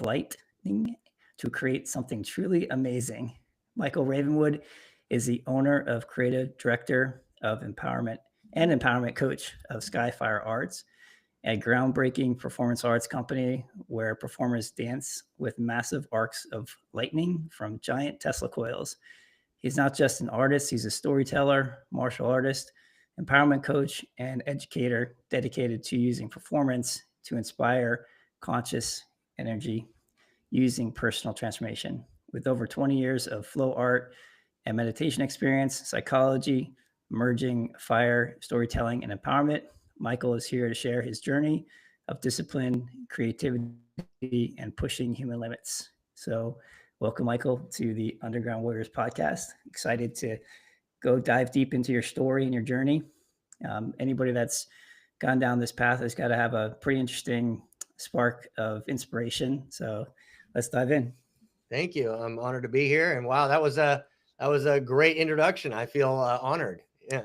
of lightning to create something truly amazing. Michael Ravenwood is the owner of creative director of empowerment and empowerment coach of Skyfire Arts, a groundbreaking performance arts company where performers dance with massive arcs of lightning from giant Tesla coils. He's not just an artist, he's a storyteller, martial artist, empowerment coach, and educator dedicated to using performance to inspire conscious energy using personal transformation. With over 20 years of flow art and meditation experience, psychology, merging fire, storytelling, and empowerment, Michael is here to share his journey of discipline, creativity, and pushing human limits. So, welcome, Michael, to the Underground Warriors podcast. Excited to go dive deep into your story and your journey. Anybody that's gone down this path has got to have a pretty interesting spark of inspiration. So, let's dive in. Thank you. I'm honored to be here. And wow, that was a great introduction. I feel honored. Yeah.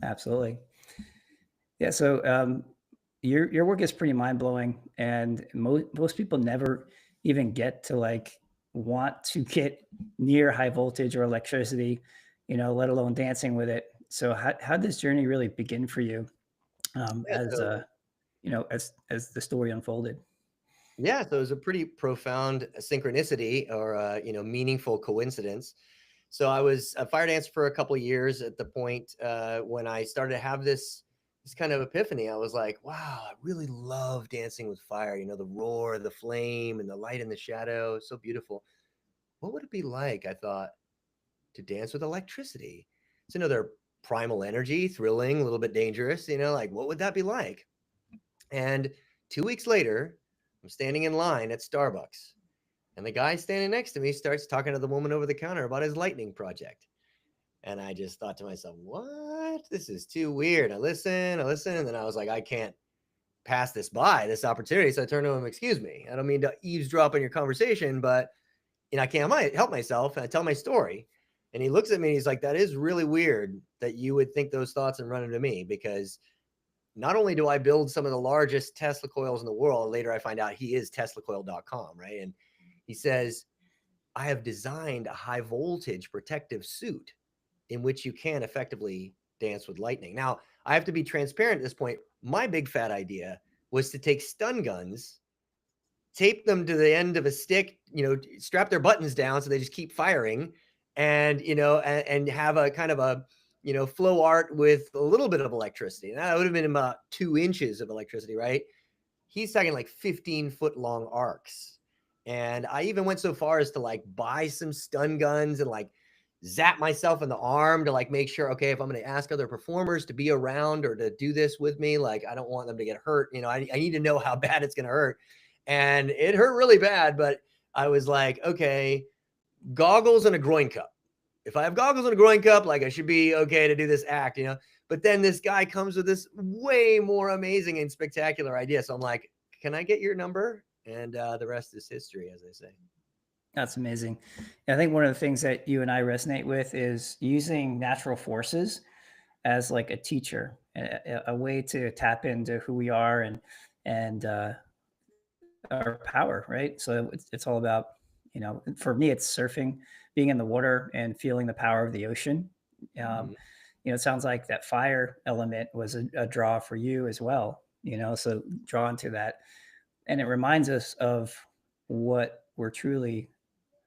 Absolutely. Yeah. So your work is pretty mind blowing, and most people never even get to like want to get near high voltage or electricity, let alone dancing with it. So how did this journey really begin for you, Yeah. So, as the story unfolded? yeah. So it was a pretty profound synchronicity or, meaningful coincidence. So I was a fire dancer for a couple of years at the point when I started to have this kind of epiphany. I was like, wow, I really love dancing with fire. The roar, the flame, and the light and the shadow. So beautiful. What would it be like, I thought, to dance with electricity? It's another primal energy, thrilling, a little bit dangerous, like what would that be like? And 2 weeks later, I'm standing in line at Starbucks, and the guy standing next to me starts talking to the woman over the counter about his lightning project. And I just thought to myself, what? This is too weird. I listen, and then I was like, I can't pass this opportunity. So I turned to him, excuse me, I don't mean to eavesdrop on your conversation, but I can't help myself. And I tell my story. And he looks at me and he's like, that is really weird that you would think those thoughts and run into me, because not only do I build some of the largest Tesla coils in the world, later I find out he is teslacoil.com, right? And he says, I have designed a high voltage protective suit in which you can effectively dance with lightning. Now, I have to be transparent at this point. My big fat idea was to take stun guns, tape them to the end of a stick, strap their buttons down so they just keep firing, and and have a kind of a flow art with a little bit of electricity. That would have been about 2 inches of electricity, right? He's talking like 15-foot long arcs. And I even went so far as to like buy some stun guns and like zap myself in the arm to like make sure, okay, if I'm going to ask other performers to be around or to do this with me, like I don't want them to get hurt. I need to know how bad it's going to hurt. And it hurt really bad, but I was like, okay, goggles and a groin cup. If I have goggles and a groin cup, like I should be okay to do this act, But then this guy comes with this way more amazing and spectacular idea. So I'm like, can I get your number? And the rest is history, as they say. That's amazing. I think one of the things that you and I resonate with is using natural forces as like a teacher, a way to tap into who we are and our power, right? So it's all about, for me, it's surfing, being in the water and feeling the power of the ocean. Um, Mhm. it sounds like that fire element was a draw for you as well, so drawn to that. And it reminds us of what we're truly,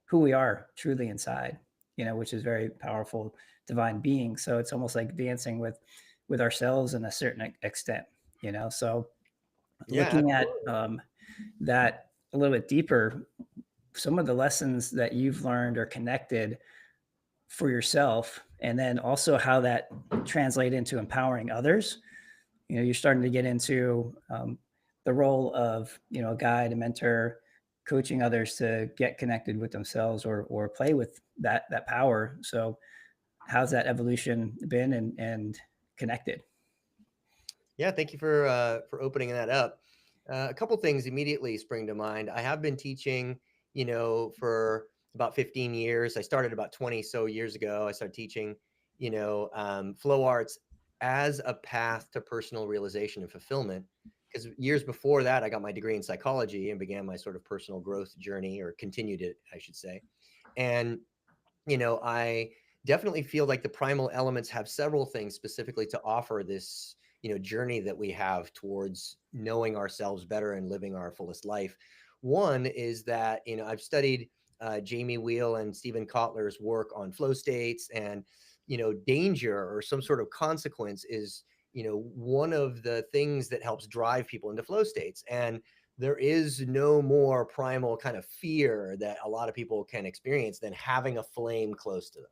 who we are truly inside, which is very powerful, divine being. So it's almost like dancing with ourselves in a certain extent, so Yeah, looking at absolutely. that a little bit deeper, some of the lessons that you've learned or connected for yourself, and then also how that translate into empowering others. You're starting to get into the role of a guide, a mentor, coaching others to get connected with themselves or play with that power. So how's that evolution been and connected? Yeah, thank you for opening that up. A couple things immediately spring to mind. I have been teaching, for about 15 years. I started about 20 so years ago. I started teaching, flow arts as a path to personal realization and fulfillment. because years before that, I got my degree in psychology and began my sort of personal growth journey, or continued it, I should say. And I definitely feel like the primal elements have several things specifically to offer this, journey that we have towards knowing ourselves better and living our fullest life. One is that, I've studied Jamie Wheel and Stephen Kotler's work on flow states, and, danger or some sort of consequence is, one of the things that helps drive people into flow states. And there is no more primal kind of fear that a lot of people can experience than having a flame close to them.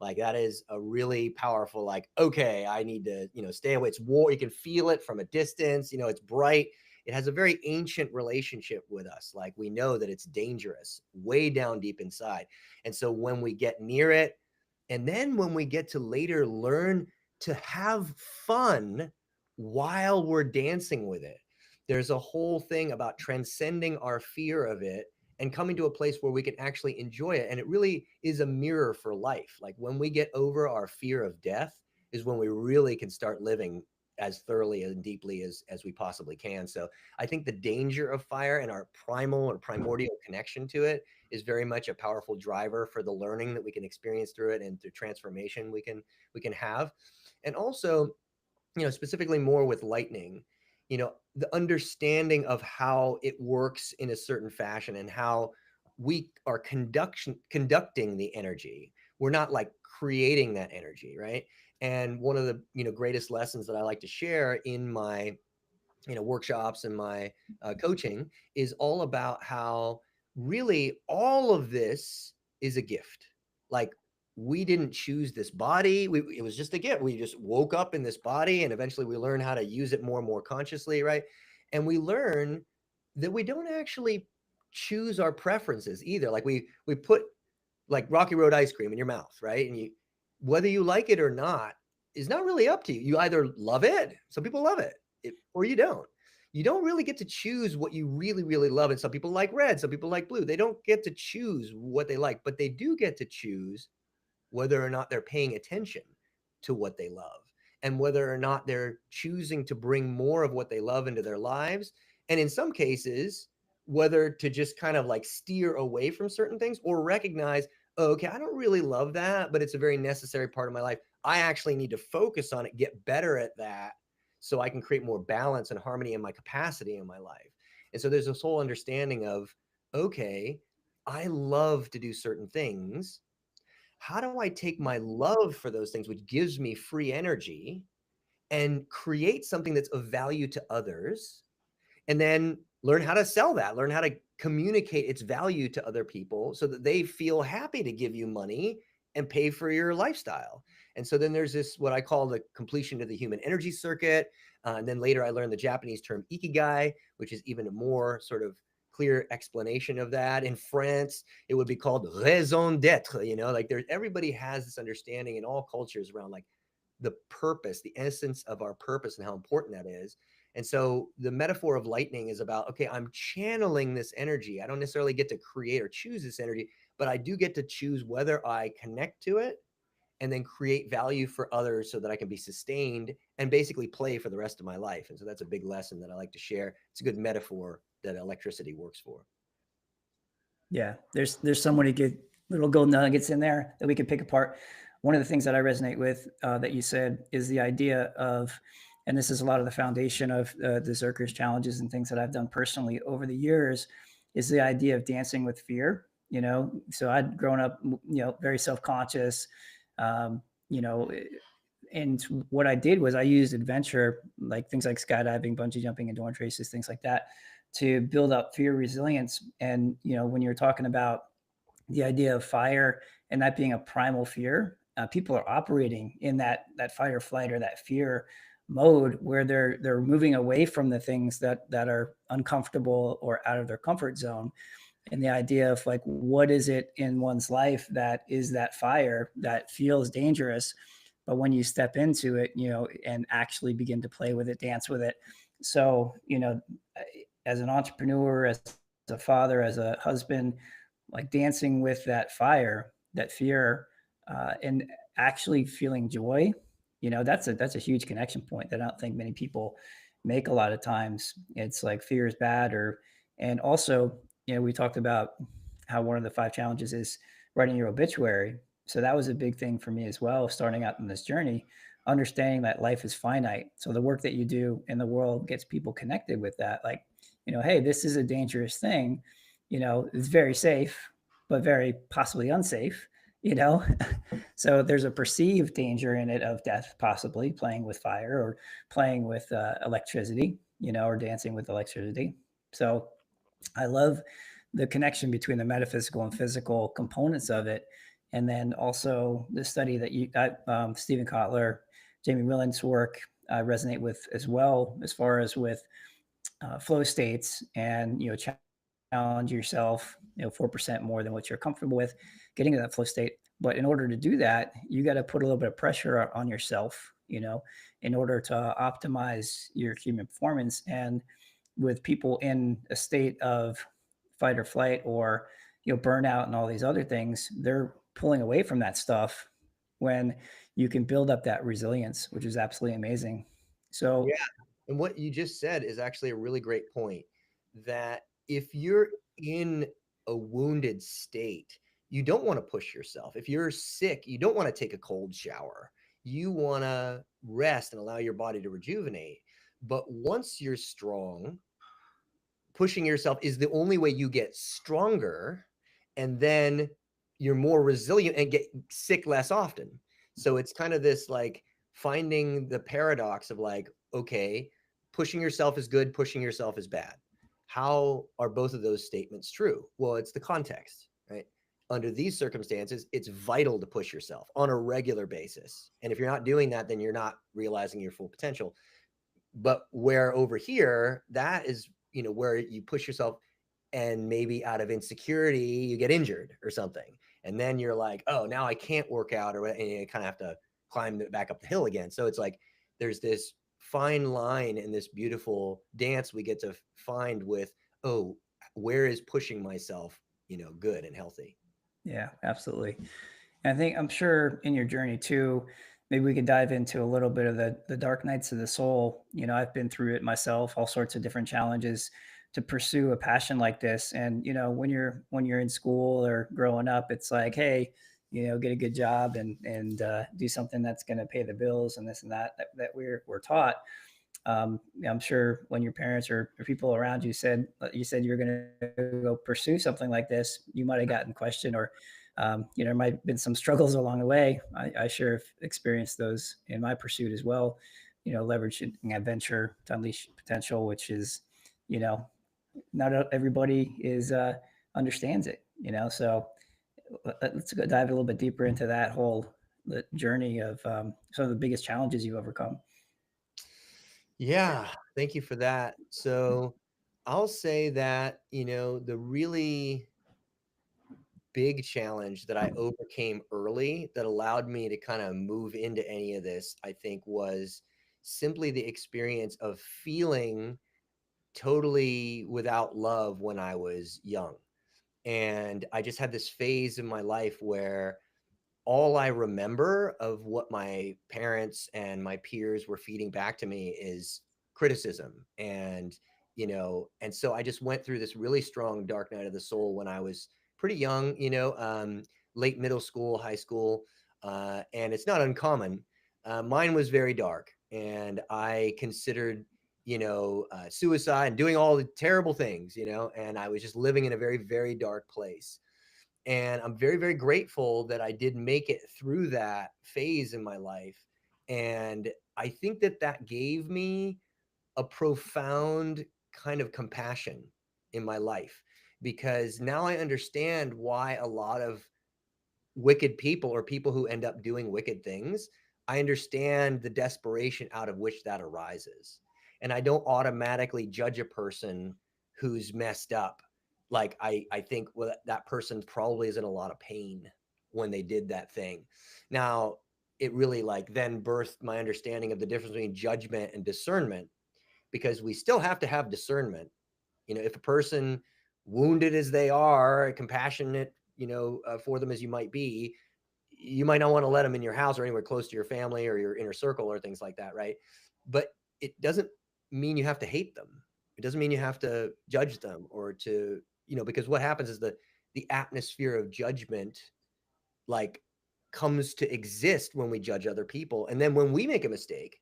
Like that is a really powerful, like, okay, I need to, stay away. It's war. You can feel it from a distance. It's bright. It has a very ancient relationship with us. Like we know that it's dangerous way down deep inside. And so when we get near it, and then when we get to later learn to have fun while we're dancing with it, there's a whole thing about transcending our fear of it and coming to a place where we can actually enjoy it. And it really is a mirror for life. Like when we get over our fear of death is when we really can start living as thoroughly and deeply as we possibly can. So I think the danger of fire and our primal or primordial connection to it is very much a powerful driver for the learning that we can experience through it, and the transformation we can have. And also, specifically more with lightning, the understanding of how it works in a certain fashion and how we are conducting the energy. We're not like creating that energy, right? And one of the, greatest lessons that I like to share in my, workshops and my coaching is all about how really all of this is a gift. Like we didn't choose this body. It was just a gift. We just woke up in this body, and eventually we learn how to use it more and more consciously, right? And we learn that we don't actually choose our preferences either. Like we put like Rocky Road ice cream in your mouth, right? And whether you like it or not is not really up to you. You either love it, some people love it, or you don't. You don't really get to choose what you really, really love. And some people like red, some people like blue. They don't get to choose what they like, but they do get to choose whether or not they're paying attention to what they love, and whether or not they're choosing to bring more of what they love into their lives. And in some cases, whether to just kind of like steer away from certain things, or recognize, oh, okay, I don't really love that, but it's a very necessary part of my life. I actually need to focus on it, get better at that, so I can create more balance and harmony in my capacity in my life. And so there's this whole understanding of, okay, I love to do certain things. How do I take my love for those things, which gives me free energy, and create something that's of value to others, and then learn how to sell that, learn how to communicate its value to other people so that they feel happy to give you money and pay for your lifestyle. And so then there's this, what I call the completion of the human energy circuit. And then later I learned the Japanese term ikigai, which is even a more sort of clear explanation of that. In France, it would be called raison d'etre, like there's, everybody has this understanding in all cultures around like the purpose, the essence of our purpose, and how important that is. And so the metaphor of lightning is about, okay, I'm channeling this energy. I don't necessarily get to create or choose this energy, but I do get to choose whether I connect to it and then create value for others so that I can be sustained and basically play for the rest of my life. And so that's a big lesson that I like to share. It's a good metaphor that electricity works for. Yeah, there's so many good little gold nuggets in there that we could pick apart. One of the things that I resonate with that you said is the idea of, and this is a lot of the foundation of the Zerkers challenges and things that I've done personally over the years, is the idea of dancing with fear. So I'd grown up, very self-conscious, um, you know, and what I did was I used adventure, like things like skydiving, bungee jumping, endurance races, things like that, to build up fear resilience. And when you're talking about the idea of fire and that being a primal fear, people are operating in that fight or flight or that fear mode where they're moving away from the things that are uncomfortable or out of their comfort zone. And the idea of like, what is it in one's life that is that fire that feels dangerous, but when you step into it, and actually begin to play with it, dance with it. So, as an entrepreneur, as a father, as a husband, like dancing with that fire, that fear, and actually feeling joy, that's a huge connection point that I don't think many people make a lot of times. It's like fear is bad, or and also, we talked about how one of the five challenges is writing your obituary. So that was a big thing for me as well, starting out in this journey, understanding that life is finite. So the work that you do in the world gets people connected with that. Like, hey, this is a dangerous thing. It's very safe, but very possibly unsafe. You know, so there's a perceived danger in it of death, possibly playing with fire or playing with electricity, or dancing with electricity. So I love the connection between the metaphysical and physical components of it. And then also the study that Stephen Kotler, Jamie Willen's work, I resonate with as well, as far as with flow states, and challenge yourself 4% more than what you're comfortable with, getting to that flow state. But in order to do that, you got to put a little bit of pressure on yourself, in order to optimize your human performance. And with people in a state of fight or flight, or burnout and all these other things, they're pulling away from that stuff, when you can build up that resilience, which is absolutely amazing. Yeah. So And what you just said is actually a really great point, that if you're in a wounded state, you don't want to push yourself. If you're sick, you don't want to take a cold shower. You want to rest and allow your body to rejuvenate. But once you're strong, pushing yourself is the only way you get stronger, and then you're more resilient and get sick less often. So it's kind of this like finding the paradox of like, okay, pushing yourself is good, pushing yourself is bad. How are both of those statements true? Well, it's the context, right? Under these circumstances, it's vital to push yourself on a regular basis. And if you're not doing that, then you're not realizing your full potential. But where over here, that is, where you push yourself, and maybe out of insecurity you get injured or something, and then you're like, oh, now I can't work out, or and you kind of have to climb back up the hill again. So it's like there's this fine line in this beautiful dance we get to find with, oh, where is pushing myself good and healthy. yeah, absolutely. And I'm sure in your journey too, maybe we could dive into a little bit of the dark nights of the soul. I've been through it myself, all sorts of different challenges to pursue a passion like this. And when you're in school or growing up, it's like, hey, get a good job, and do something that's going to pay the bills, and this and that we're taught. I'm sure when your parents or people around you said you're going to go pursue something like this, you might have gotten questioned, or there might have been some struggles along the way. I sure have experienced those in my pursuit as well. Leveraging adventure to unleash potential, which is, you know, not everybody is understands it. So let's go dive a little bit deeper into that whole journey of some of the biggest challenges you've overcome. Yeah, thank you for that. So I'll say that, the really big challenge that I overcame early that allowed me to kind of move into any of this, I think, was simply the experience of feeling totally without love when I was young. And I just had this phase in my life where all I remember of what my parents and my peers were feeding back to me is criticism. And so I just went through this really strong dark night of the soul when I was pretty young, late middle school, high school. And it's not uncommon. Mine was very dark, and I considered, suicide and doing all the terrible things, and I was just living in a very, very dark place. And I'm very, very grateful that I did make it through that phase in my life. And I think that that gave me a profound kind of compassion in my life, because now I understand why a lot of wicked people, or people who end up doing wicked things, I understand the desperation out of which that arises. And I don't automatically judge a person who's messed up. Like I think, well, that person probably is in a lot of pain when they did that thing. Now, it really like then birthed my understanding of the difference between judgment and discernment, because we still have to have discernment. If a person, wounded as they are, compassionate, for them as you might be, you might not want to let them in your house or anywhere close to your family or your inner circle or things like that, right? But it doesn't mean you have to hate them. It doesn't mean you have to judge them or to, because what happens is the atmosphere of judgment, like, comes to exist when we judge other people. And then when we make a mistake,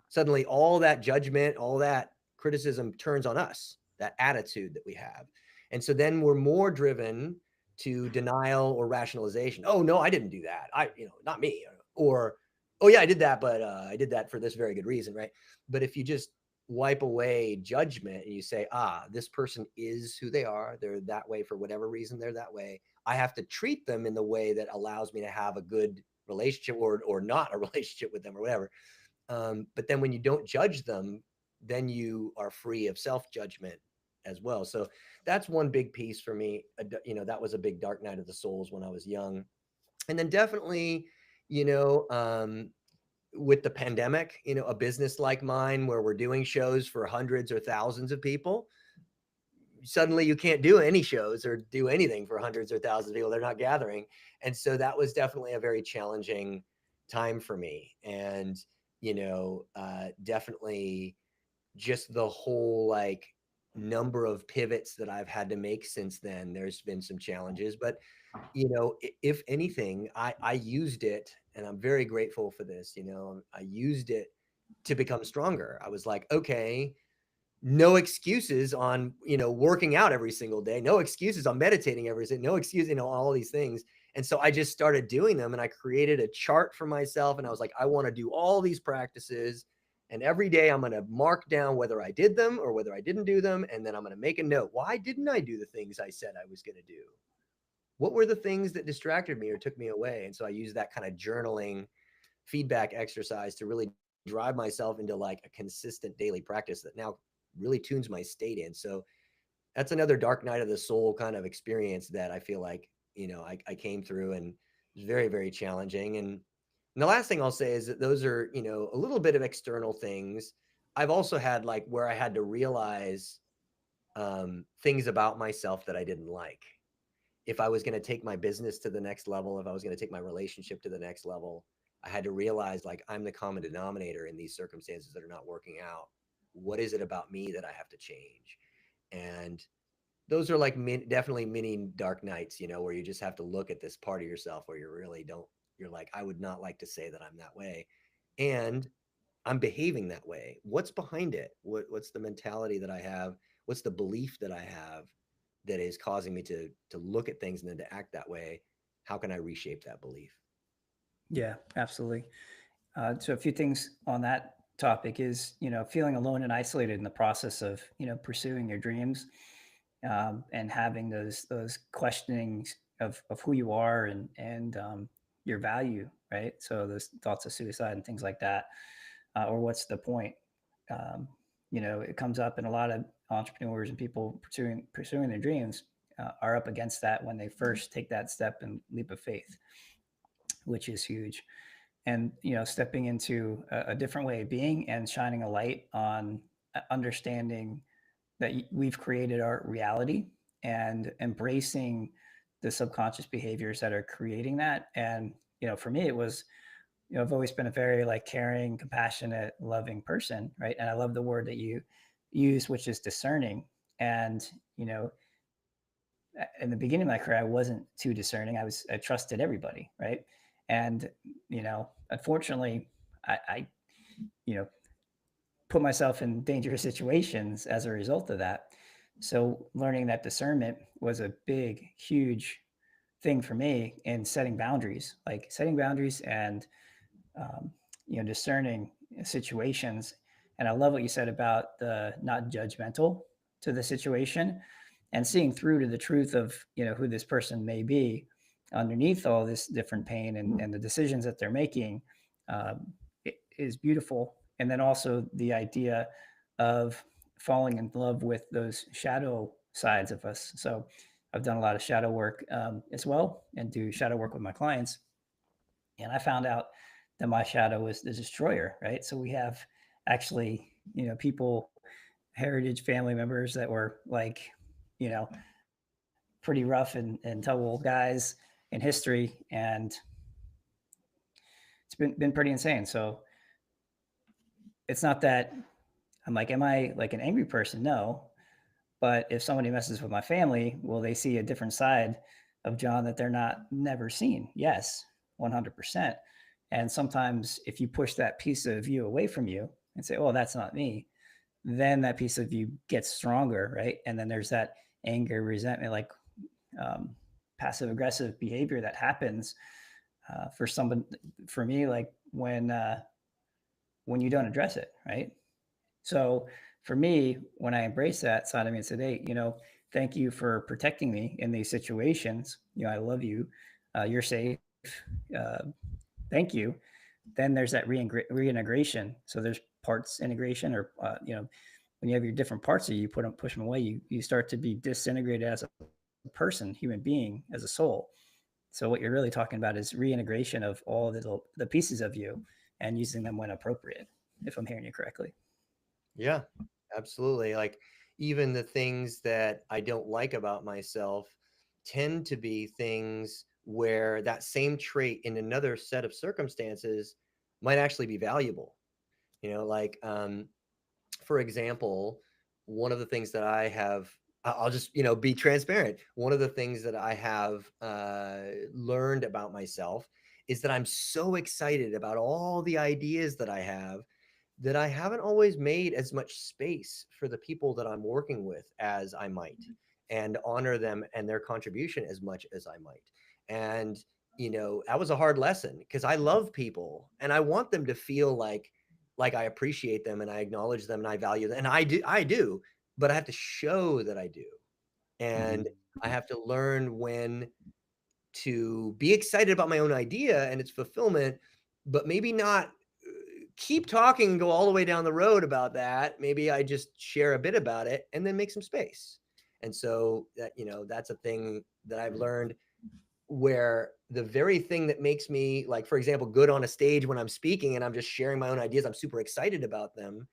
suddenly all that judgment, all that criticism turns on us, that attitude that we have. And so then we're more driven to denial or rationalization. Oh, no, I didn't do that. Not me. Or, oh, yeah, I did that, but I did that for this very good reason, right? But if you just wipe away judgment and you say, this person is who they are, they're that way for whatever reason they're that way. I have to treat them in the way that allows me to have a good relationship or not a relationship with them or whatever. But then when you don't judge them, then you are free of self-judgment as well. So that's one big piece for me. That was a big dark night of the souls when I was young. And then definitely, you know, um, with the pandemic, a business like mine where we're doing shows for hundreds or thousands of people, suddenly you can't do any shows or do anything for hundreds or thousands of people. They're not gathering. And so that was definitely a very challenging time for me. And, definitely just the whole like number of pivots that I've had to make since then. There's been some challenges, but if anything, I used it, and I'm very grateful for this. I used it to become stronger. I was like, okay, no excuses on working out every single day, no excuses on meditating every day, no excuse, all these things. And so I just started doing them, and I created a chart for myself, and I was like, I want to do all these practices, and every day I'm going to mark down whether I did them or whether I didn't do them, and then I'm going to make a note. Why didn't I do the things I said I was going to do? What were the things that distracted me or took me away? And so I used that kind of journaling feedback exercise to really drive myself into like a consistent daily practice that now really tunes my state in. So that's another dark night of the soul kind of experience that I feel like, I came through, and it was very, very challenging. And the last thing I'll say is that those are, a little bit of external things. I've also had like where I had to realize things about myself that I didn't like. If I was going to take my business to the next level, if I was going to take my relationship to the next level, I had to realize like I'm the common denominator in these circumstances that are not working out. What is it about me that I have to change? And those are like definitely many dark nights, where you just have to look at this part of yourself where you really don't, you're like, I would not like to say that I'm that way. And I'm behaving that way. What's behind it? What's the mentality that I have? What's the belief that I have that is causing me to look at things and then to act that way? How can I reshape that belief? Yeah, absolutely. So a few things on that topic is, feeling alone and isolated in the process of, pursuing your dreams, and having those questionings of who you are and your value, right? So those thoughts of suicide and things like that, or what's the point? Um, it comes up in a lot of entrepreneurs and people pursuing their dreams are up against that when they first take that step and leap of faith, which is huge. And stepping into a different way of being and shining a light on understanding that we've created our reality and embracing the subconscious behaviors that are creating that. And for me it was, I've always been a very like caring, compassionate, loving person, right? And I love the word that you use, which is discerning. And in the beginning of my career I wasn't too discerning. I trusted everybody, right? And unfortunately I you know put myself in dangerous situations as a result of that. So learning that discernment was a big, huge thing for me in setting boundaries and um, discerning situations. And I love what you said about the not judgmental to the situation and seeing through to the truth of who this person may be underneath all this different pain and the decisions that they're making. Is beautiful. And then also the idea of falling in love with those shadow sides of us. So I've done a lot of shadow work as well, and do shadow work with my clients. And I found out that my shadow is the destroyer, right? So we have actually, people, heritage family members that were like, you know, pretty rough and tumble guys in history. And it's been pretty insane. So it's not that I'm like, am I like an angry person? No. But if somebody messes with my family, will they see a different side of John that they're not never seen? Yes, 100%. And sometimes if you push that piece of you away from you and say, oh, that's not me, then that piece of you gets stronger, right? And then there's that anger, resentment, like um, passive aggressive behavior that happens for someone, for me, like when you don't address it, right? So for me, when I embrace that side of me and said, hey, thank you for protecting me in these situations. I love you. You're safe. Uh, thank you. Then there's that reintegration. So there's parts integration, or when you have your different parts of you, put them, push them away. You start to be disintegrated as a person, human being, as a soul. So what you're really talking about is reintegration of all the pieces of you and using them when appropriate. If I'm hearing you correctly. Yeah, absolutely. Like even the things that I don't like about myself tend to be things where that same trait in another set of circumstances might actually be valuable. Like for example, one of the things that I have, I'll just, be transparent. One of the things that I have learned about myself is that I'm so excited about all the ideas that I haven't always made as much space for the people that I'm working with as I might, and honor them and their contribution as much as I might. And, that was a hard lesson because I love people and I want them to feel like I appreciate them and I acknowledge them and I value them. And I do, but I have to show that I do. And Mm-hmm. I have to learn when to be excited about my own idea and its fulfillment, but maybe not keep talking and go all the way down the road about that. Maybe I just share a bit about it and then make some space. And so that, that's a thing that I've learned, where the very thing that makes me, like, for example, good on a stage when I'm speaking and I'm just sharing my own ideas, I'm super excited about them,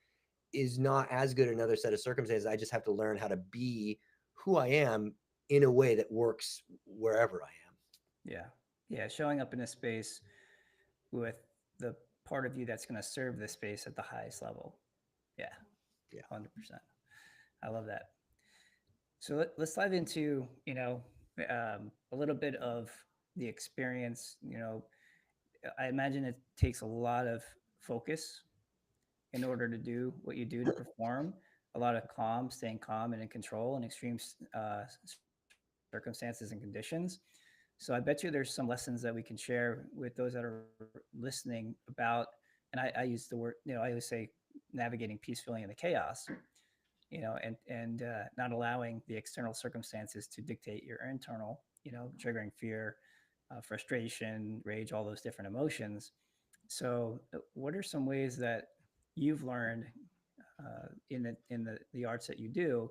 is not as good in another set of circumstances. I just have to learn how to be who I am in a way that works wherever I am. Yeah. Yeah. Showing up in a space with the part of you that's going to serve the space at the highest level. Yeah. Yeah. 100%. I love that. So let's dive into, a little bit of the experience. I imagine it takes a lot of focus in order to do what you do to perform, a lot of staying calm and in control in extreme circumstances and conditions. So I bet you there's some lessons that we can share with those that are listening about, and I use the word, I always say navigating peacefully in the chaos, and not allowing the external circumstances to dictate your internal, triggering fear, frustration, rage, all those different emotions. So, what are some ways that you've learned in the arts that you do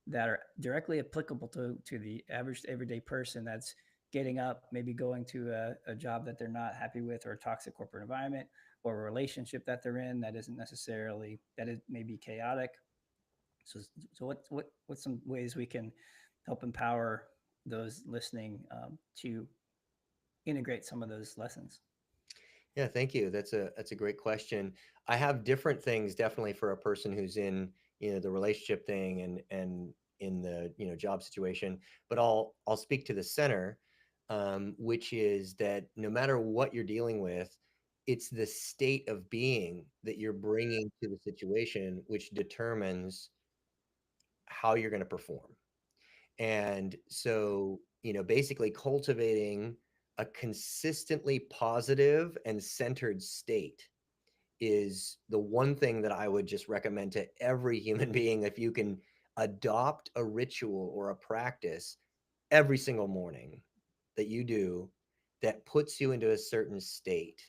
that are directly applicable to the average everyday person that's getting up, maybe going to a job that they're not happy with, or a toxic corporate environment, or a relationship that they're in that isn't necessarily, that it may be chaotic. So, what's some ways we can help empower those listening to integrate some of those lessons? Yeah, thank you. That's a great question. I have different things definitely for a person who's in, the relationship thing and in the, job situation, but I'll speak to the center, which is that no matter what you're dealing with, it's the state of being that you're bringing to the situation which determines how you're going to perform. And so, basically cultivating a consistently positive and centered state is the one thing that I would just recommend to every human being. If you can adopt a ritual or a practice every single morning that you do that puts you into a certain state,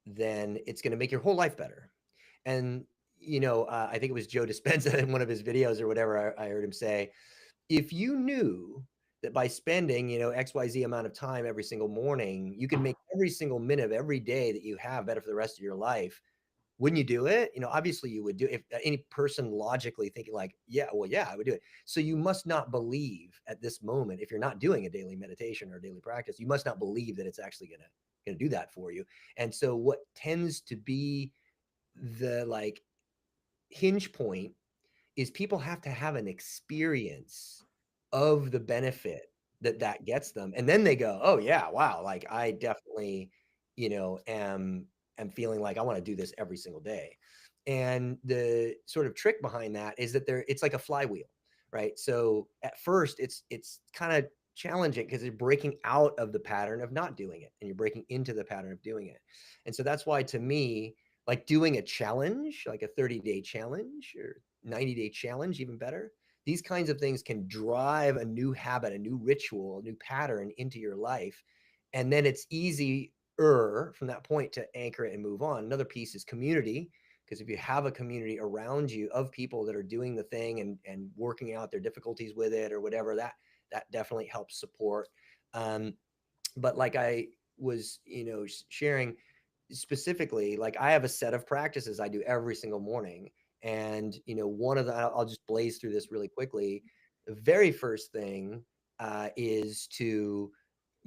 then it's going to make your whole life better. And, I think it was Joe Dispenza in one of his videos or whatever, I heard him say, if you knew that by spending, XYZ amount of time every single morning, you can make every single minute of every day that you have better for the rest of your life, wouldn't you do it? Obviously you would do it. If any person logically thinking like, yeah, well, yeah, I would do it. So you must not believe at this moment, if you're not doing a daily meditation or a daily practice, you must not believe that it's actually gonna do that for you. And so what tends to be the like hinge point is people have to have an experience of the benefit that that gets them, and then they go, oh yeah, wow, like I definitely, am feeling like I want to do this every single day. And the sort of trick behind that is that it's like a flywheel, right? So at first it's kind of challenging because you're breaking out of the pattern of not doing it and you're breaking into the pattern of doing it. And so that's why, to me, like doing a challenge, like a 30-day challenge or 90-day challenge, even better, these kinds of things can drive a new habit, a new ritual, a new pattern into your life. And then it's easier from that point to anchor it and move on. Another piece is community, because if you have a community around you of people that are doing the thing and working out their difficulties with it or whatever, that definitely helps support. um, but like I was, sharing specifically, like I have a set of practices I do every single morning. And, one of the, I'll just blaze through this really quickly. The very first thing is to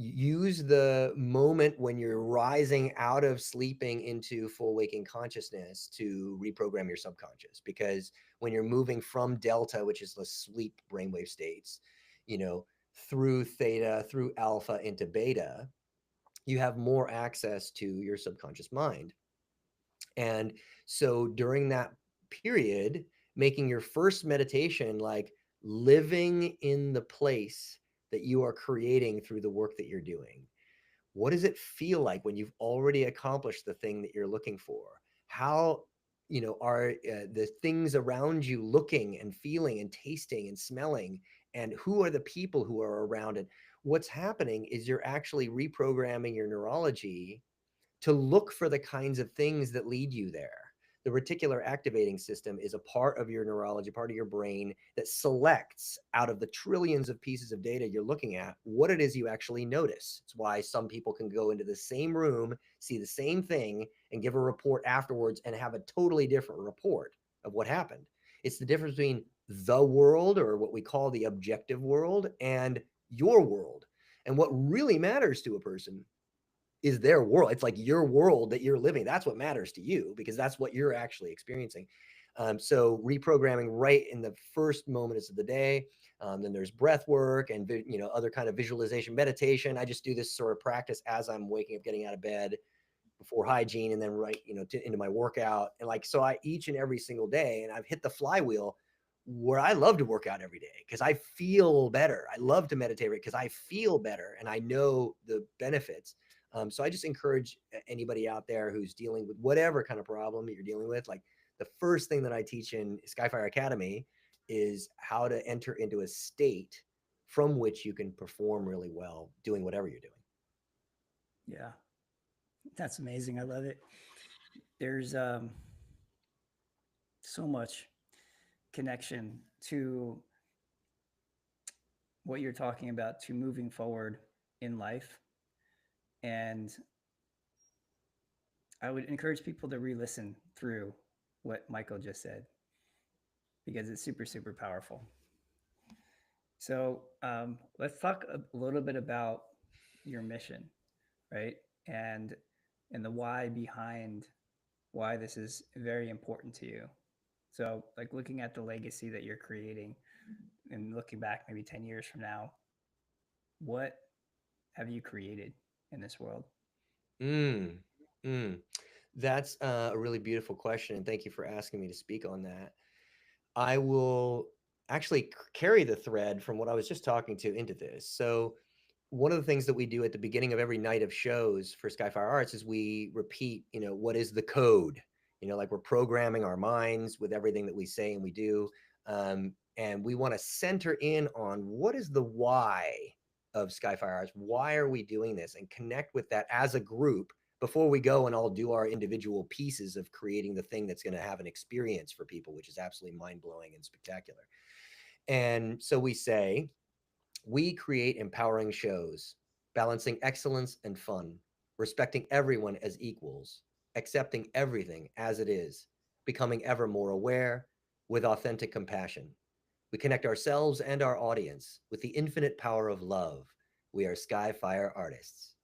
use the moment when you're rising out of sleeping into full waking consciousness to reprogram your subconscious. Because when you're moving from delta, which is the sleep brainwave states, you know, through theta, through alpha into beta, you have more access to your subconscious mind. And so during that period, making your first meditation like living in the place that you are creating through the work that you're doing. What does it feel like when you've already accomplished the thing that you're looking for? How, are the things around you looking and feeling and tasting and smelling? And who are the people who are around it? What's happening is you're actually reprogramming your neurology to look for the kinds of things that lead you there. The reticular activating system is a part of your neurology, part of your brain that selects out of the trillions of pieces of data you're looking at what it is you actually notice. It's why some people can go into the same room, see the same thing, and give a report afterwards and have a totally different report of what happened. It's the difference between the world, or what we call the objective world, and your world. And what really matters to a person is their world. It's like your world that you're living. That's what matters to you because that's what you're actually experiencing. So reprogramming right in the first moments of the day. Then there's breath work and other kind of visualization, meditation. I just do this sort of practice as I'm waking up, getting out of bed, before hygiene, and then right into my workout. And like, so I each and every single day, and I've hit the flywheel where I love to work out every day because I feel better. I love to meditate because I feel better and I know the benefits. So I just encourage anybody out there who's dealing with whatever kind of problem that you're dealing with, like the first thing that I teach in Skyfire Academy is how to enter into a state from which you can perform really well doing whatever you're doing. Yeah, that's amazing. I love it. There's so much connection to what you're talking about to moving forward in life. And I would encourage people to re-listen through what Michael just said because it's super, super powerful. So let's talk a little bit about your mission, right? And and the why behind why this is very important to you. So, like looking at the legacy that you're creating and looking back maybe 10 years from now, what have you created in this world? Mm, mm. That's a really beautiful question, and thank you for asking me to speak on that. I will actually carry the thread from what I was just talking to into this. So, one of the things that we do at the beginning of every night of shows for Skyfire Arts is we repeat, what is the code? Like we're programming our minds with everything that we say and we do. And we want to center in on what is the why of Skyfire Arts? Why are we doing this? And connect with that as a group before we go and all do our individual pieces of creating the thing that's going to have an experience for people, which is absolutely mind blowing and spectacular. And so we say, we create empowering shows, balancing excellence and fun, respecting everyone as equals, accepting everything as it is, becoming ever more aware with authentic compassion. We connect ourselves and our audience with the infinite power of love. We are Skyfire artists.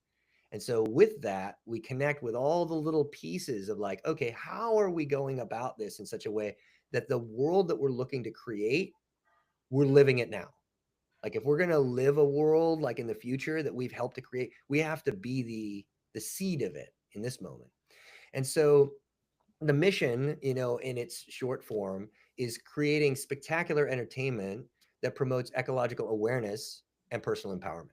And so with that, we connect with all the little pieces of like, okay, how are we going about this in such a way that the world that we're looking to create, we're living it now. Like if we're going to live a world like in the future that we've helped to create, we have to be the seed of it in this moment. And so the mission, in its short form, is creating spectacular entertainment that promotes ecological awareness and personal empowerment.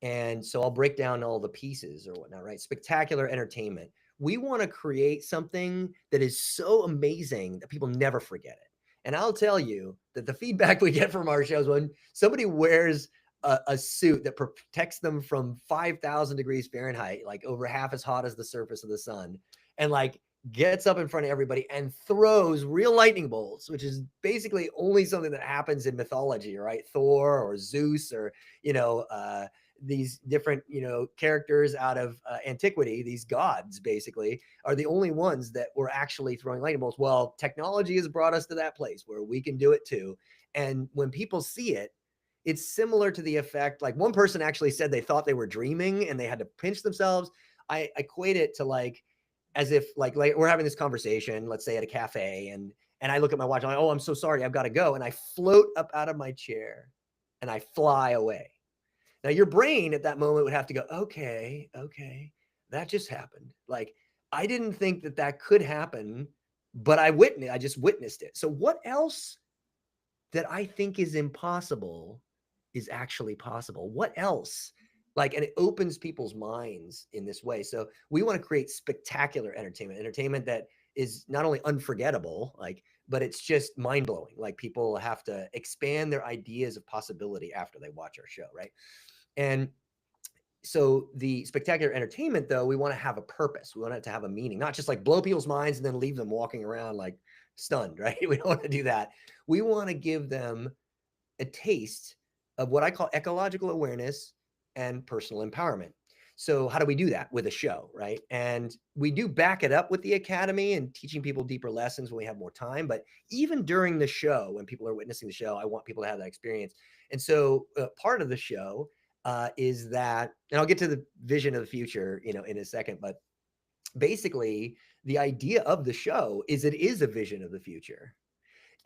And so I'll break down all the pieces or whatnot, right? Spectacular entertainment. We want to create something that is so amazing that people never forget it. And I'll tell you that the feedback we get from our shows, when somebody wears a suit that protects them from 5,000 degrees Fahrenheit, like over half as hot as the surface of the sun, and like gets up in front of everybody and throws real lightning bolts, which is basically only something that happens in mythology, right? Thor or Zeus or, you know, these different characters out of antiquity, these gods basically are the only ones that were actually throwing lightning bolts. Well, technology has brought us to that place where we can do it too. And when people see it, it's similar to the effect, like one person actually said they thought they were dreaming and they had to pinch themselves. I equate it to like as if like we're having this conversation, let's say at a cafe, and I look at my watch, I'm like, oh, I'm so sorry, I've got to go, and I float up out of my chair and I fly away. Now, your brain at that moment would have to go, okay, that just happened. Like, I didn't think that that could happen, but I just witnessed it. So, what else that I think is impossible is actually possible? What else? Like, and it opens people's minds in this way. So, we want to create spectacular entertainment that is not only unforgettable, like, but it's just mind blowing. Like, people have to expand their ideas of possibility after they watch our show, right? And so the spectacular entertainment, though, we want to have a purpose. We want it to have a meaning, not just like blow people's minds and then leave them walking around like stunned, right? We don't want to do that. We want to give them a taste of what I call ecological awareness and personal empowerment. So how do we do that with a show, right? And we do back it up with the academy and teaching people deeper lessons when we have more time. But even during the show, when people are witnessing the show, I want people to have that experience. And so part of the show is that, and I'll get to the vision of the future, in a second, but basically the idea of the show is it is a vision of the future,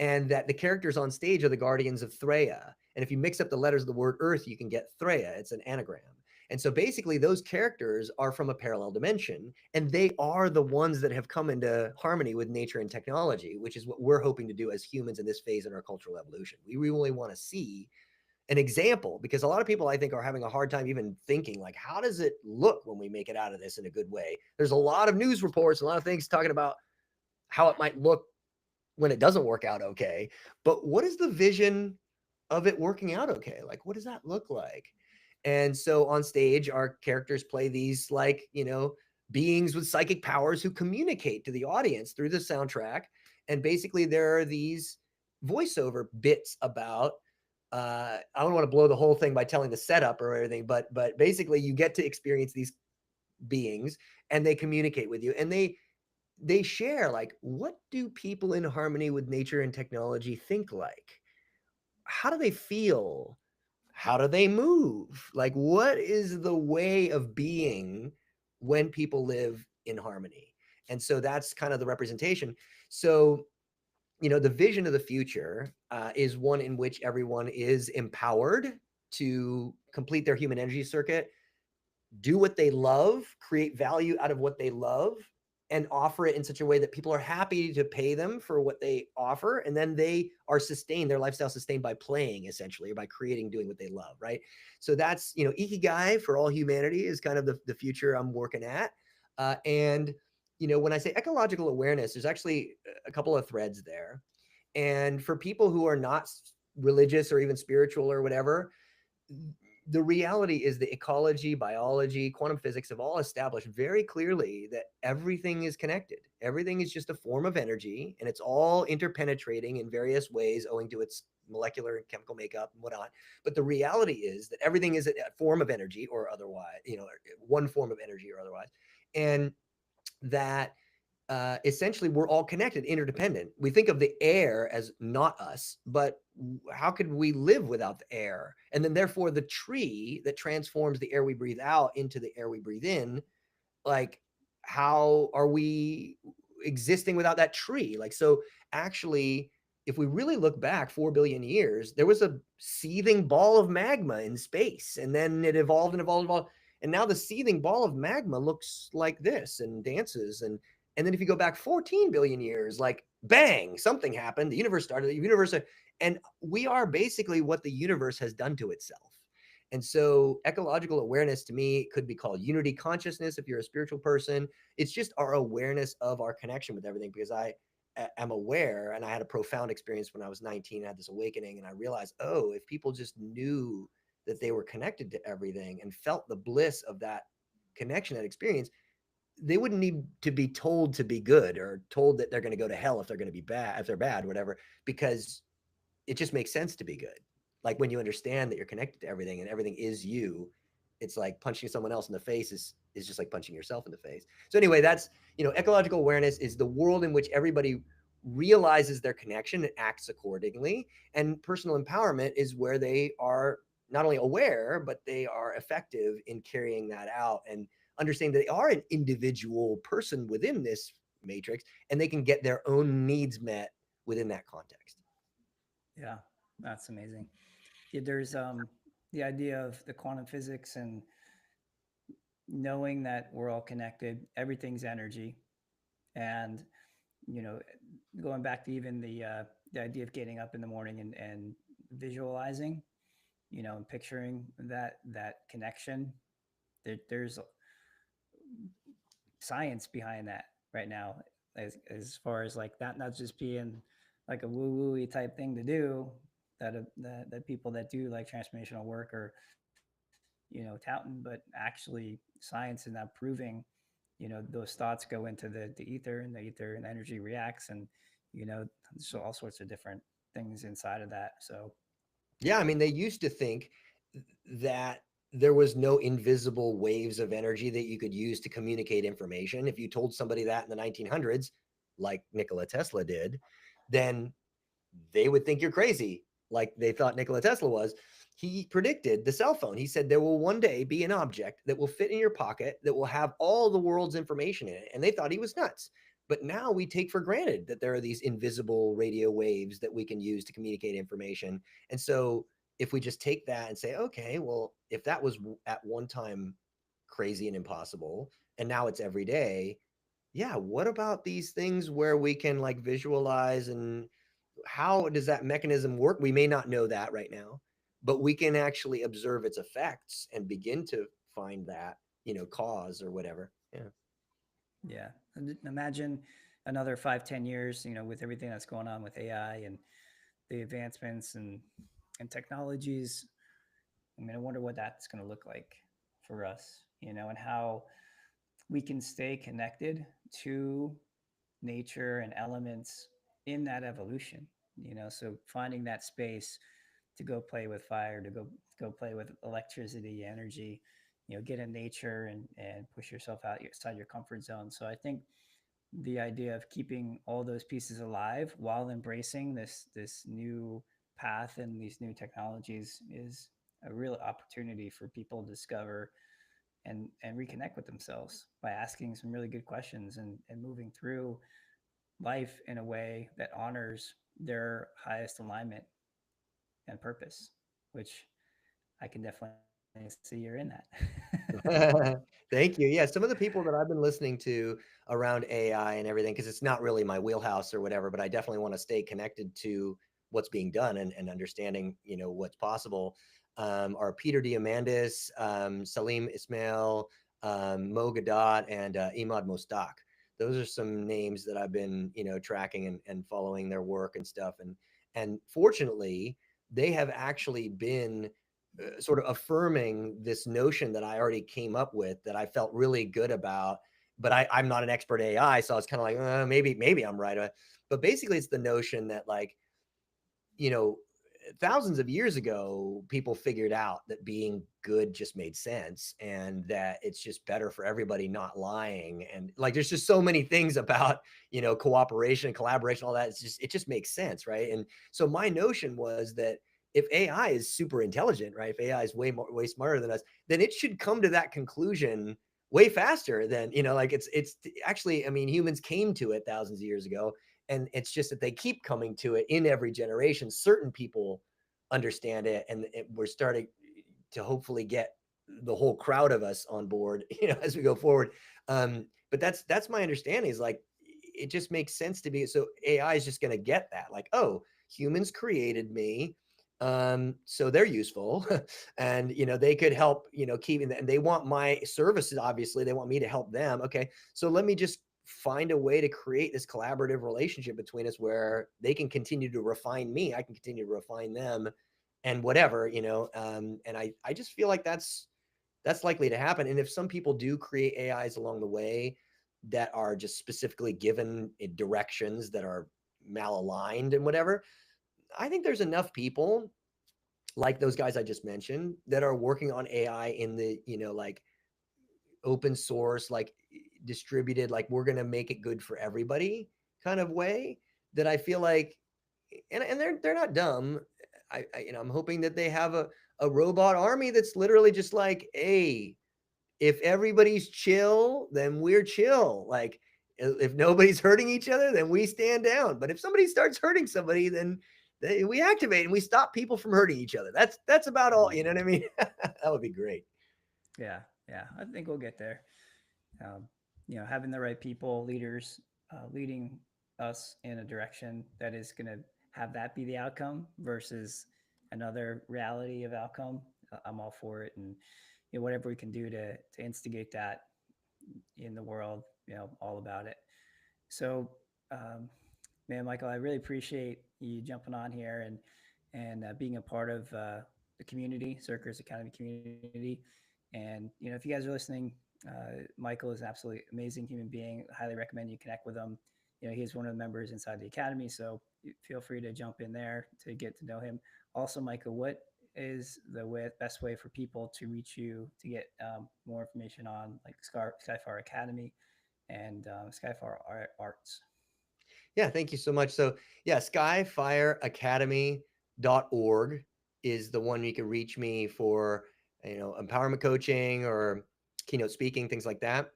and that the characters on stage are the guardians of Threa. And if you mix up the letters of the word Earth, you can get Threa. It's an anagram. And so basically, those characters are from a parallel dimension, and they are the ones that have come into harmony with nature and technology, which is what we're hoping to do as humans in this phase in our cultural evolution. We really want to see an example, because a lot of people I think are having a hard time even thinking like, how does it look when we make it out of this in a good way? There's a lot of news reports, a lot of things talking about how it might look when it doesn't work out okay, but what is the vision of it working out okay? Like, what does that look like? And so on stage, our characters play these like, beings with psychic powers who communicate to the audience through the soundtrack. And basically there are these voiceover bits about I don't want to blow the whole thing by telling the setup or everything, but basically you get to experience these beings and they communicate with you, and they share like, what do people in harmony with nature and technology think like? How do they feel? How do they move? Like, what is the way of being when people live in harmony? And so that's kind of the representation. So the vision of the future is one in which everyone is empowered to complete their human energy circuit, do what they love, create value out of what they love, and offer it in such a way that people are happy to pay them for what they offer. And then they are sustained, their lifestyle sustained by playing, essentially, or by creating, doing what they love, right? So that's, ikigai for all humanity is kind of the future I'm working at. And when I say ecological awareness, there's actually a couple of threads there. And for people who are not religious or even spiritual or whatever, the reality is that ecology, biology, quantum physics have all established very clearly that everything is connected. Everything is just a form of energy, and it's all interpenetrating in various ways owing to its molecular and chemical makeup and whatnot. But the reality is that everything is a form of energy or otherwise, one form of energy or otherwise. And that essentially we're all connected, interdependent. We think of the air as not us, but how could we live without the air? And then therefore the tree that transforms the air we breathe out into the air we breathe in, like, how are we existing without that tree? Like, so actually, if we really look back 4 billion years, there was a seething ball of magma in space, and then it evolved and evolved and evolved. And now the seething ball of magma looks like this and dances. And then if you go back 14 billion years, like bang, something happened. The universe started, the universe, and we are basically what the universe has done to itself. And so ecological awareness to me could be called unity consciousness if you're a spiritual person. It's just our awareness of our connection with everything, because I am aware, and I had a profound experience when I was 19. I had this awakening, and I realized, oh, if people just knew that they were connected to everything and felt the bliss of that connection, that experience, they wouldn't need to be told to be good or told that they're going to go to hell if they're going to be bad, if they're bad, whatever, because it just makes sense to be good. Like when you understand that you're connected to everything and everything is you, it's like punching someone else in the face is just like punching yourself in the face. So anyway, that's, ecological awareness is the world in which everybody realizes their connection and acts accordingly. And personal empowerment is where they are not only aware, but they are effective in carrying that out and understanding that they are an individual person within this matrix, and they can get their own needs met within that context. Yeah, that's amazing. Yeah, there's the idea of the quantum physics and knowing that we're all connected, everything's energy, and you know, going back to even the idea of getting up in the morning and visualizing, and picturing that connection. There's science behind that right now, as far as like that not just being like a woo woo type thing to do, that people that do like transformational work or touting, but actually science is now proving those thoughts go into the ether, and the ether and energy reacts, and so all sorts of different things inside of that. So Yeah, I mean, they used to think that there was no invisible waves of energy that you could use to communicate information. If you told somebody that in the 1900s, like Nikola Tesla did, then they would think you're crazy, like they thought Nikola Tesla was. He predicted the cell phone. He said there will one day be an object that will fit in your pocket that will have all the world's information in it. And they thought he was nuts. But now we take for granted that there are these invisible radio waves that we can use to communicate information. And so if we just take that and say, okay, well, if that was at one time crazy and impossible, and now it's every day, yeah, what about these things where we can like visualize, and how does that mechanism work? We may not know that right now, but we can actually observe its effects and begin to find that, cause or whatever. Yeah. yeah, and imagine another 5-10 years, with everything that's going on with AI and the advancements and technologies. I mean, I wonder what that's going to look like for us, and how we can stay connected to nature and elements in that evolution. So finding that space to go play with fire, to go play with electricity, energy, get in nature and push yourself outside your comfort zone. So I think the idea of keeping all those pieces alive while embracing this new path and these new technologies is a real opportunity for people to discover and reconnect with themselves by asking some really good questions and moving through life in a way that honors their highest alignment and purpose, which I can definitely see you're in that. Thank you. Yeah, some of the people that I've been listening to around AI and everything, because it's not really my wheelhouse or whatever, but I definitely want to stay connected to what's being done and understanding, what's possible. Are Peter Diamandis, Salim Ismail, Mo Gadot, and Imad Mostak. Those are some names that I've been, tracking and following their work and stuff. And fortunately, they have actually been sort of affirming this notion that I already came up with that I felt really good about. But I'm not an expert AI, so I was kind of like, maybe I'm right. But basically, it's the notion that like, you know, thousands of years ago, people figured out that being good just made sense, and that it's just better for everybody not lying. And like, there's just so many things about, cooperation and collaboration, all that. It just makes sense. Right. And so my notion was that if AI is super intelligent, right, if AI is way smarter than us, then it should come to that conclusion way faster than, like it's actually, I mean, humans came to it thousands of years ago. And it's just that they keep coming to it in every generation. Certain people understand it, and we're starting to hopefully get the whole crowd of us on board, as we go forward. But that's my understanding, is like, it just makes sense to be, so AI is just going to get that, like, oh, humans created me, so they're useful, and they could help, keeping, and they want my services, obviously they want me to help them. Okay, so let me just find a way to create this collaborative relationship between us where they can continue to refine me, I can continue to refine them, and whatever, and I just feel like that's likely to happen. And if some people do create AIs along the way that are just specifically given directions that are malaligned and whatever, I think there's enough people like those guys I just mentioned that are working on AI in the, like, open source, like, distributed, like, we're going to make it good for everybody kind of way, that I feel like, and they're not dumb. I'm hoping that they have a robot army that's literally just like, hey, if everybody's chill, then we're chill. Like, if nobody's hurting each other, then we stand down. But if somebody starts hurting somebody, then we activate and we stop people from hurting each other. That's about all. You know what I mean? That would be great. Yeah, yeah, I think we'll get there. Um, having the right people, leaders, leading us in a direction that is going to have that be the outcome versus another reality of outcome. I'm all for it, and whatever we can do to instigate that in the world, all about it. So, um, man, Michael, I really appreciate you jumping on here and being a part of the community, Circus Academy community. And if you guys are listening, Michael is an absolutely amazing human being. I highly recommend you connect with him. He's one of the members inside the academy, so feel free to jump in there to get to know him. Also, Michael, what is the best way for people to reach you to get more information on like Skyfire Academy and Skyfire Arts? Yeah, thank you so much. So, yeah, skyfireacademy.org is the one you can reach me for, empowerment coaching or keynote speaking, things like that.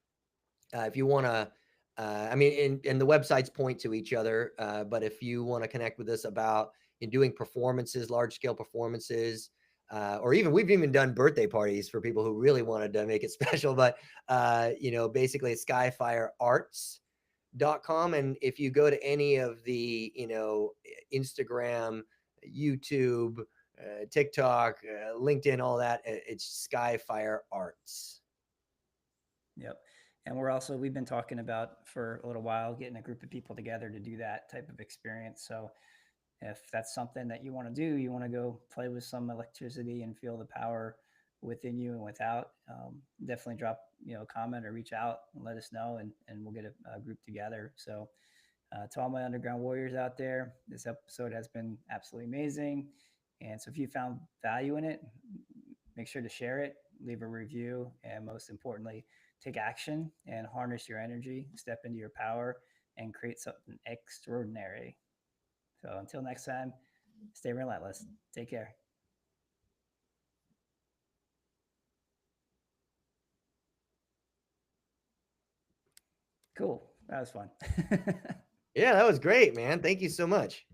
If you want to, I mean, and the websites point to each other, but if you want to connect with us about doing performances, large scale performances, or even we've even done birthday parties for people who really wanted to make it special. But basically it's skyfirearts.com. And if you go to any of the Instagram, YouTube, TikTok, LinkedIn, all that, it's Skyfire Arts. Yep. And we've been talking about for a little while getting a group of people together to do that type of experience. So if that's something that you want to do, you want to go play with some electricity and feel the power within you and without, definitely drop a comment or reach out and let us know, and we'll get a group together. So to all my underground warriors out there, this episode has been absolutely amazing. And so if you found value in it, make sure to share it, leave a review, and most importantly, take action and harness your energy, step into your power, and create something extraordinary. So until next time, stay relentless. Take care. Cool. That was fun. Yeah, that was great, man. Thank you so much.